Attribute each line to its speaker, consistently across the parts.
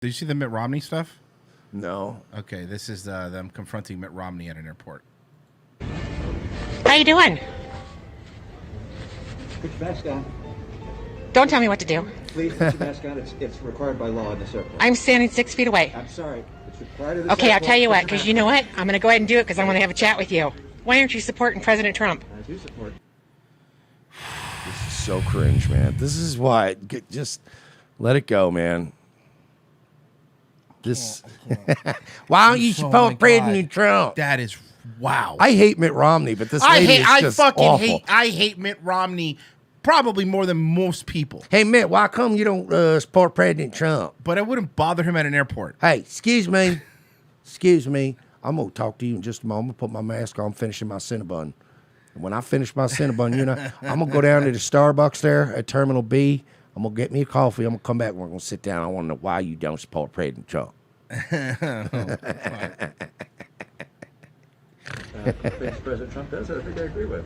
Speaker 1: Did you see the Mitt Romney stuff?
Speaker 2: No.
Speaker 1: Okay, this is them confronting Mitt Romney at an airport.
Speaker 3: How you doing?
Speaker 4: Put your mask on.
Speaker 3: Don't tell me what to do.
Speaker 4: Please put your mask on. It's required by law in this airport.
Speaker 3: I'm standing 6 feet away.
Speaker 4: I'm sorry. It's required of this
Speaker 3: Okay, I'll
Speaker 4: airport.
Speaker 3: tell you what, because you know what? I'm going to go ahead and do it because I want to have a chat with you. Why aren't you supporting President Trump?
Speaker 4: I do support.
Speaker 2: This is so cringe, man. This is why. Just let it go, man. This. Why don't you support President Trump?
Speaker 1: That is wow.
Speaker 2: I hate Mitt Romney, but this lady is just awful.
Speaker 1: I hate Mitt Romney probably more than most people.
Speaker 2: Hey, Mitt, why come you don't support President Trump?
Speaker 1: But I wouldn't bother him at an airport.
Speaker 2: Hey, excuse me. Excuse me. I'm going to talk to you in just a moment. Put my mask on, finishing my Cinnabon. And when I finish my Cinnabon, you know, I'm going to go down to the Starbucks there at Terminal B. I'm going to get me a coffee. I'm going to come back and we're going to sit down. I want to know why you don't support President Trump.
Speaker 4: Things President Trump does, I think I agree with.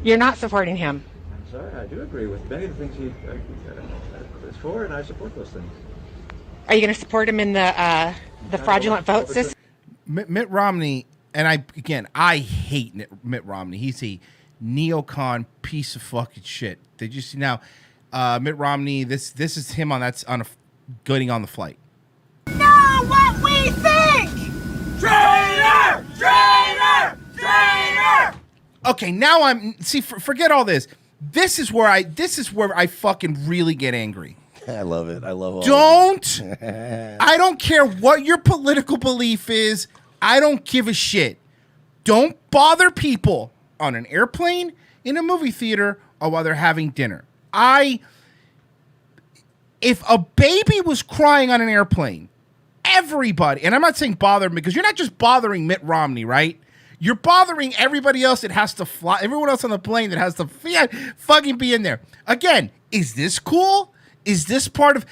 Speaker 3: You're not supporting him.
Speaker 4: I'm sorry, I do agree with many of the things he is for, and I support those things.
Speaker 3: Are you going to support him in the fraudulent vote system?
Speaker 1: Mitt Romney, and I hate Mitt Romney. He's a neocon piece of fucking shit. Did you see now? Mitt Romney. This is him getting on the flight.
Speaker 5: Know what we think! Traitor! Traitor! Traitor!
Speaker 1: Okay, now forget all this. This is where I fucking really get angry.
Speaker 2: I love it. I love all
Speaker 1: Don't. I don't care what your political belief is. I don't give a shit. Don't bother people on an airplane, in a movie theater, or while they're having dinner. If a baby was crying on an airplane, everybody, and I'm not saying bother because you're not just bothering Mitt Romney, right? You're bothering everybody else that has to fly, everyone else on the plane that has to fucking be in there. Again, is this cool? Is this going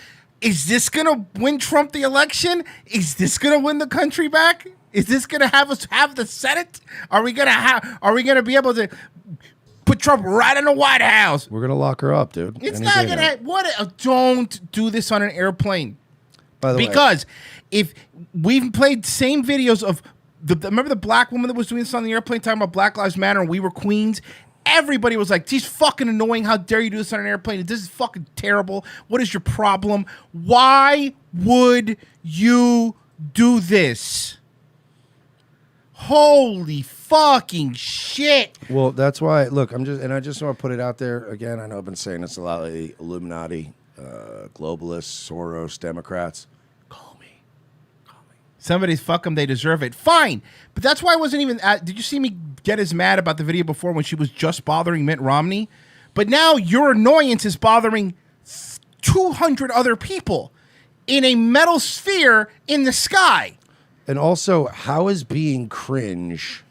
Speaker 1: to win Trump the election? Is this going to win the country back? Is this going to have us have the Senate? Are we going to be able to put Trump right in the White House?
Speaker 2: We're going to lock her up, dude.
Speaker 1: It's not going to, don't do this on an airplane.
Speaker 2: By the way,
Speaker 1: because if we've played same videos of remember the black woman that was doing this on the airplane talking about Black Lives Matter and we were queens? Everybody was like, she's fucking annoying. How dare you do this on an airplane? This is fucking terrible. What is your problem? Why would you do this? Holy fucking shit.
Speaker 2: Well, that's why, look, I just want to put it out there again. I know I've been saying this a lot lately. Illuminati, globalists, Soros, Democrats. Call me.
Speaker 1: Somebody's fuck them, they deserve it. Fine. But that's why I wasn't even did you see me get as mad about the video before when she was just bothering Mitt Romney? But now your annoyance is bothering 200 other people in a metal sphere in the sky.
Speaker 2: And also, how is being cringe?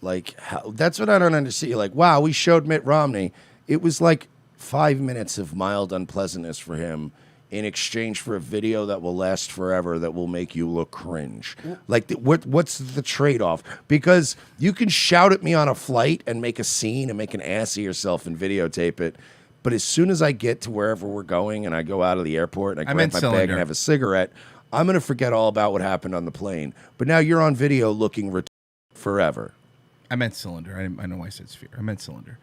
Speaker 2: Like, that's what I don't understand. Like, wow, we showed Mitt Romney. It was like 5 minutes of mild unpleasantness for him in exchange for a video that will last forever that will make you look cringe. Like, what's the trade-off? Because you can shout at me on a flight and make a scene and make an ass of yourself and videotape it. But as soon as I get to wherever we're going and I go out of the airport and I grab my bag and have a cigarette, I'm going to forget all about what happened on the plane. But now you're on video looking forever.
Speaker 1: I meant cylinder. I know why I said sphere. I meant cylinder.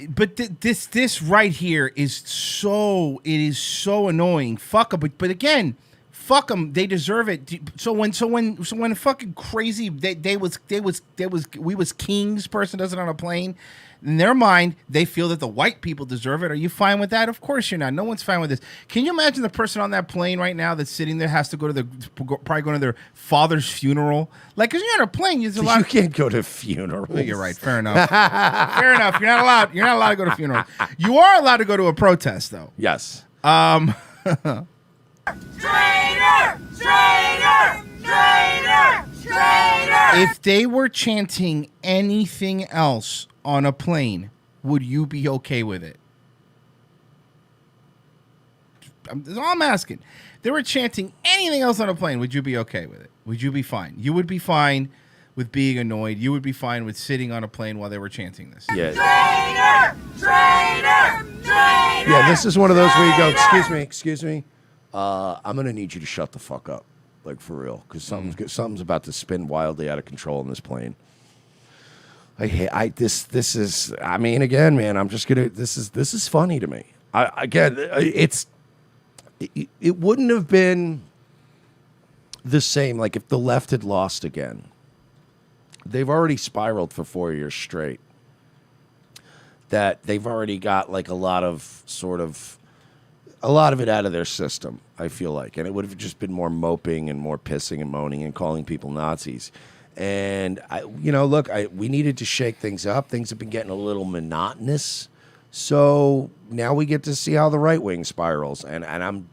Speaker 1: But this right here is so annoying. Fuck them. But again, fuck them. They deserve it. So when fucking crazy we was kings person does it on a plane, in their mind they feel that the white people deserve it. Are you fine with that? Of course you're not. No one's fine with this. Can you imagine the person on that plane right now that's sitting there has to go to probably going to their father's funeral? Like, because you're on a plane, you
Speaker 2: can't go to funerals.
Speaker 1: Oh, you're right. Fair enough. Fair enough. You're not allowed to go to funerals. You are allowed to go to a protest, though.
Speaker 2: Yes.
Speaker 5: Traitor! Traitor! Traitor! Traitor!
Speaker 1: If they were chanting anything else on a plane, would you be okay with it? That's all I'm asking. If they were chanting anything else on a plane, would you be okay with it? Would you be fine? You would be fine with being annoyed. You would be fine with sitting on a plane while they were chanting this.
Speaker 2: Yeah.
Speaker 5: Traitor! Traitor!
Speaker 2: Yeah, this is one of those where you go, excuse me. I'm going to need you to shut the fuck up. Like, for real. Because something's about to spin wildly out of control in this plane. This is, I mean, again, man, I'm just going to, this is funny to me. It wouldn't have been the same, like, if the left had lost again. They've already spiraled for 4 years straight. That they've already got, like, a lot of it out of their system, I feel like. And it would have just been more moping and more pissing and moaning and calling people Nazis. And, we needed to shake things up. Things have been getting a little monotonous. So now we get to see how the right wing spirals. And I'm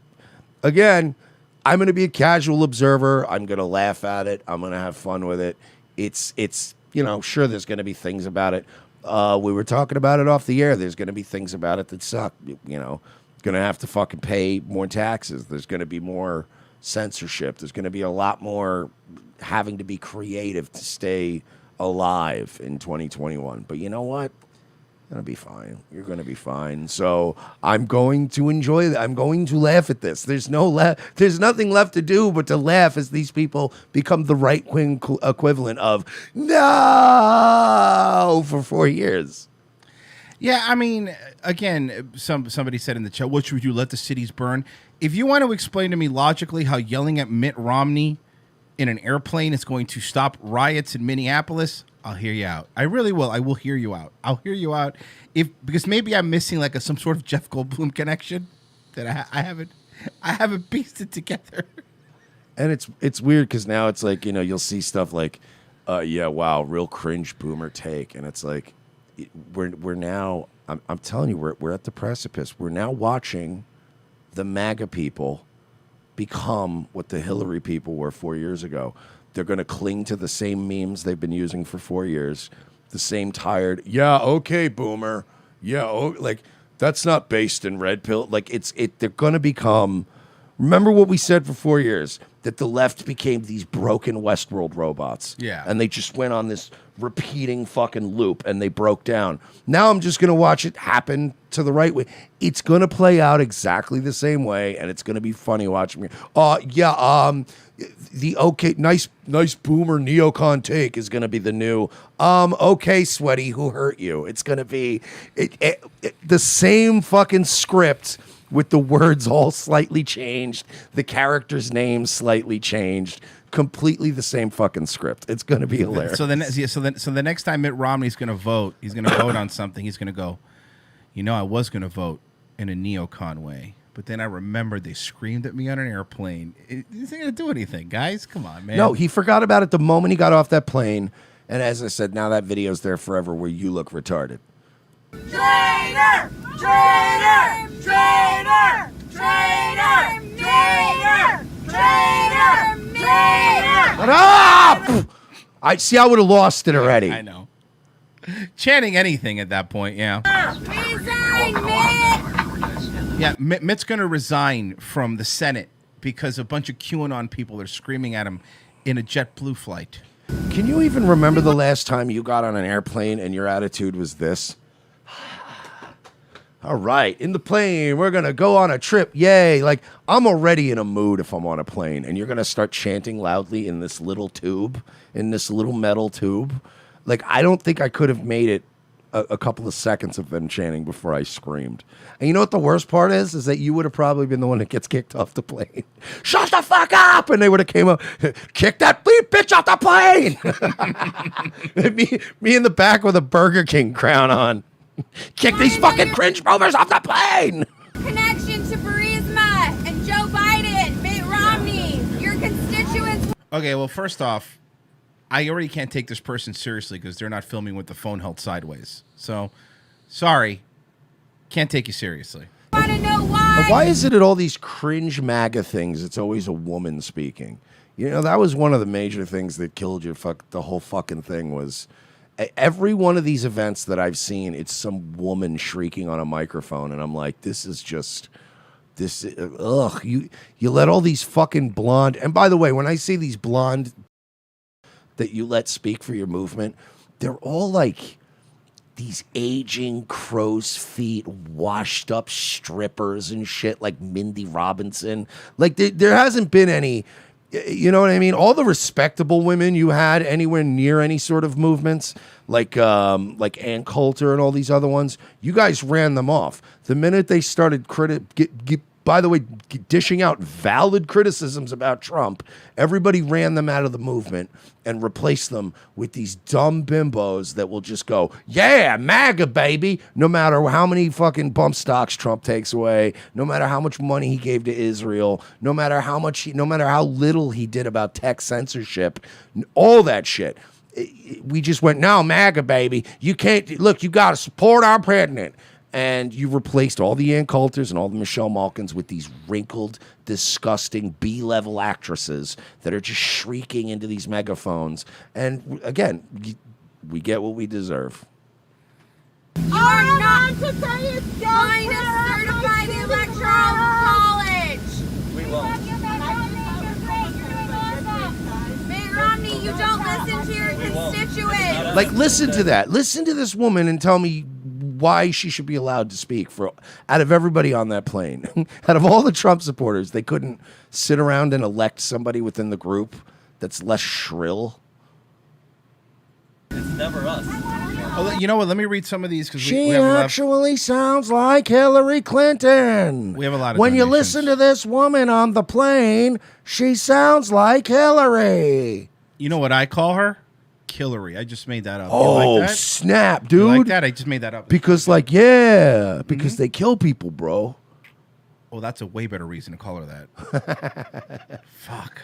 Speaker 2: going to be a casual observer. I'm going to laugh at it. I'm going to have fun with it. It's sure, there's going to be things about it. We were talking about it off the air. There's going to be things about it that suck. Going to have to fucking pay more taxes. There's going to be more censorship. There's going to be a lot more having to be creative to stay alive in 2021. But you know what? You're going to be fine. You're going to be fine. So I'm going to enjoy that. I'm going to laugh at this. There's nothing left to do but to laugh as these people become the right-wing equivalent of no for 4 years.
Speaker 1: Yeah, I mean, again, somebody said in the chat, what should we do, let the cities burn? If you want to explain to me logically how yelling at Mitt Romney in an airplane is going to stop riots in Minneapolis, I'll hear you out. I really will. I will hear you out. I'll hear you out because maybe I'm missing like some sort of Jeff Goldblum connection that I haven't pieced it together.
Speaker 2: And it's weird because now it's like, you'll see stuff like, wow, real cringe boomer take, and it's like we're now. I'm telling you, we're at the precipice. We're now watching the MAGA people become what the Hillary people were 4 years ago. They're going to cling to the same memes they've been using for 4 years, the same tired, yeah, okay, boomer, yeah, like that's not based in red pill. Like they're going to become. Remember what we said for 4 years, that the left became these broken Westworld robots.
Speaker 1: Yeah,
Speaker 2: and they just went on this repeating fucking loop, and they broke down. Now I'm just going to watch it happen to the right way. It's going to play out exactly the same way, and it's going to be funny watching me. The nice boomer neocon take is going to be the new, okay, sweaty, who hurt you? It's going to be the same fucking script with the words all slightly changed, the characters' names slightly changed, completely the same fucking script. It's going to be hilarious.
Speaker 1: So the next time Mitt Romney's going to vote, he's going to vote on something. He's going to go, I was going to vote in a neocon way, but then I remembered they screamed at me on an airplane. It isn't going to do anything, guys. Come on, man.
Speaker 2: No, he forgot about it the moment he got off that plane. And as I said, now that video's there forever where you look retarded.
Speaker 5: Traitor! Traitor! Traitor! Traitor! Traitor! Traitor! Traitor!
Speaker 2: Shut up! I see. I would have lost it already.
Speaker 1: I know. Chanting anything at that point, yeah.
Speaker 5: Resign, Mitt!
Speaker 1: Yeah, Mitt's going to resign from the Senate because a bunch of QAnon people are screaming at him in a JetBlue flight.
Speaker 2: Can you even remember the last time you got on an airplane and your attitude was this? All right, in the plane, we're going to go on a trip. Yay. Like, I'm already in a mood if I'm on a plane, and you're going to start chanting loudly in this little tube, in this little metal tube. Like, I don't think I could have made it a couple of seconds of them chanting before I screamed. And you know what the worst part is? Is that you would have probably been the one that gets kicked off the plane. Shut the fuck up! And they would have came up, kick that bitch off the plane! me in the back with a Burger King crown on. Kick these fucking cringe boomers off the plane!
Speaker 5: Connection to Burisma and Joe Biden, Mitt Romney, your constituents.
Speaker 1: Okay, well, first off, I already can't take this person seriously because they're not filming with the phone held sideways. So, sorry. Can't take you seriously.
Speaker 5: Want to know why?
Speaker 2: Why is it at all these cringe MAGA things, it's always a woman speaking? That was one of the major things that killed you. The whole fucking thing was... Every one of these events that I've seen, it's some woman shrieking on a microphone, and I'm like, this is just, ugh. You let all these fucking blonde, and by the way, when I see these blonde that you let speak for your movement, they're all like these aging crow's feet, washed up strippers and shit like Mindy Robinson. Like there hasn't been any, you know what I mean? All the respectable women you had anywhere near any sort of movements, like Ann Coulter and all these other ones, you guys ran them off. The minute they started by the way, dishing out valid criticisms about Trump, everybody ran them out of the movement and replaced them with these dumb bimbos that will just go, yeah, MAGA, baby, no matter how many fucking bump stocks Trump takes away, no matter how much money he gave to Israel, no matter how little he did about tech censorship, all that shit. We just went, no, MAGA, baby. You can't, look, you got to support our president. And you replaced all the Ann Coulters and all the Michelle Malkins with these wrinkled, disgusting B-level actresses that are just shrieking into these megaphones. And again, we get what we deserve.
Speaker 5: You are not going to certify the Electoral College.
Speaker 4: We won't.
Speaker 5: Mitt Romney, you don't listen to your constituents.
Speaker 2: Like, listen to that. Listen to this woman and tell me why she should be allowed to speak. For out of everybody on that plane, out of all the Trump supporters, they couldn't sit around and elect somebody within the group that's less shrill.
Speaker 4: It's never us.
Speaker 1: Oh, you know what? Let me read some of these because
Speaker 2: She
Speaker 1: we have
Speaker 2: actually sounds like Hillary Clinton.
Speaker 1: We have a lot of
Speaker 2: when you
Speaker 1: donations.
Speaker 2: listen to this woman on the plane, she sounds like Hillary.
Speaker 1: You know what I call her? Killery. I just made that up. You
Speaker 2: Oh,
Speaker 1: like that?
Speaker 2: snap,
Speaker 1: You
Speaker 2: dude.
Speaker 1: like that? I just made that up.
Speaker 2: Because, like, yeah, because they kill people, bro.
Speaker 1: Oh, that's a way better reason to call her that. Fuck.